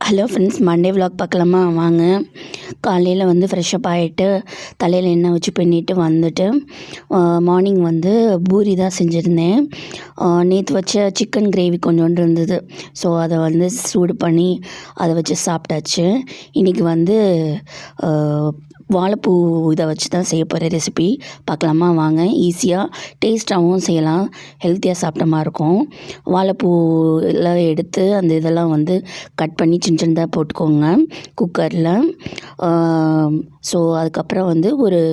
Hello friends, Monday vlog பார்க்கலாமா? வாங்க. காலையில் வந்து ஃப்ரெஷ்அப் ஆகிட்டு தலையில் எண்ணெய் வச்சு பின்னிட்டு வந்துட்டு மார்னிங் வந்து பூரி தான் செஞ்சுருந்தேன். நேற்று வச்ச சிக்கன் கிரேவி கொஞ்சோண்டு இருந்தது. ஸோ அதை வந்து சூடு பண்ணி அதை வச்சு சாப்பிட்டாச்சு. இன்றைக்கி வந்து வாழைப்பூ இதை வச்சு தான் செய்ய போகிற ரெசிபி பார்க்கலாமா? வாங்க. ஈஸியாக டேஸ்ட்டாகவும் செய்யலாம், ஹெல்த்தியாக சாப்பிட்ட மாதிரி இருக்கும். வாழைப்பூ எல்லாம் எடுத்து அந்த இதெல்லாம் வந்து கட் பண்ணி சின்ன சின்னதாக போட்டுக்கோங்க குக்கரில். ஸோ அதுக்கப்புறம் வந்து ஒரு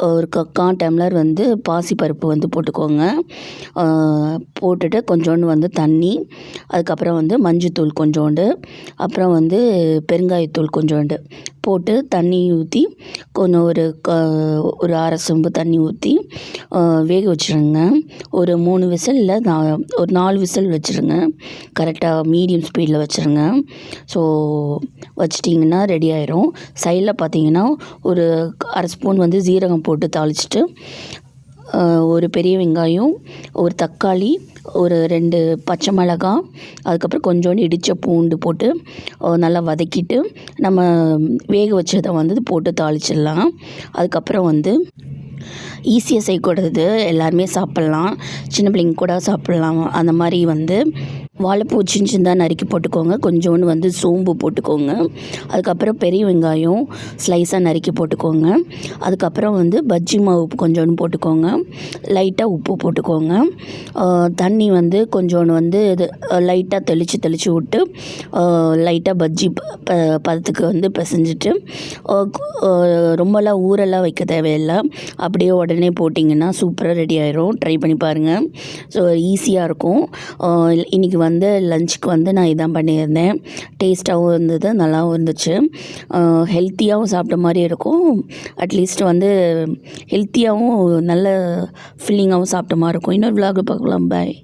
ஒரு 1/4 டம்ளர் வந்து பாசிப்பருப்பு வந்து போட்டுக்கோங்க. போட்டுட்டு கொஞ்சோண்டு வந்து தண்ணி, அதுக்கப்புறம் வந்து மஞ்சத்தூள் கொஞ்சோண்டு, அப்புறம் வந்து பெருங்காயத்தூள் கொஞ்சோண்டு போட்டு தண்ணி ஊற்றி கொஞ்சம் ஒரு அரை சொம்பு தண்ணி ஊற்றி வேக வச்சுருங்க. ஒரு 3 விசில் இல்லை, ஒரு 4 விசில் வச்சுருங்க. கரெக்டாக மீடியம் ஸ்பீடில் வச்சுருங்க. ஸோ வச்சிட்டிங்கன்னா ரெடி ஆயிரும். சைடில் பார்த்தீங்கன்னா ஒரு அரை ஸ்பூன் வந்து ஜீரகம் போட்டு தாளிச்சிட்டு, ஒரு பெரிய வெங்காயம், ஒரு தக்காளி, ஒரு 2 பச்சை மிளகாய், அதுக்கப்புறம் கொஞ்சோண்டு இடித்த பூண்டு போட்டு நல்லா வதக்கிட்டு நம்ம வேக வச்சதை வந்து போட்டு தாளிச்சிடலாம். அதுக்கப்புறம் வந்து ஈஸியாக செய்யக்கூடாது, எல்லாருமே சாப்பிட்லாம், சின்ன பிள்ளைங்க கூட சாப்பிட்லாம். அந்த மாதிரி வந்து வாழைப்பூ சின்ன சின்னதாக நறுக்கி போட்டுக்கோங்க. கொஞ்சோண்டு வந்து சோம்பு போட்டுக்கோங்க. அதுக்கப்புறம் பெரிய வெங்காயம் ஸ்லைஸாக நறுக்கி போட்டுக்கோங்க. அதுக்கப்புறம் வந்து பஜ்ஜி மாவு கொஞ்சோண்டு போட்டுக்கோங்க. லைட்டாக உப்பு போட்டுக்கோங்க. தண்ணி வந்து கொஞ்சோண்டு வந்து இது லைட்டாக தெளித்து விட்டு லைட்டாக பஜ்ஜி பதத்துக்கு வந்து பிசைஞ்சிட்டு, ரொம்பலாம் ஊரெல்லாம் வைக்க தேவையில்லை, அப்படியே உடனே போட்டிங்கன்னா சூப்பராக ரெடி ஆயிரும். ட்ரை பண்ணி பாருங்கள். ஸோ ஈஸியாக இருக்கும். இன்றைக்கி வந்து லஞ்சுக்கு வந்து நான் இதான் பண்ணியிருந்தேன். டேஸ்ட்டாகவும் இருந்தது, நல்லாவும் இருந்துச்சு. ஹெல்த்தியாகவும் சாப்பிட்ட மாதிரி இருக்கும். அட்லீஸ்ட் வந்து ஹெல்த்தியாகவும் நல்ல ஃபில்லிங்காகவும் சாப்பிட்ட மாதிரி இருக்கும். இன்னொரு விலாக் பார்க்கலாம். பாய்.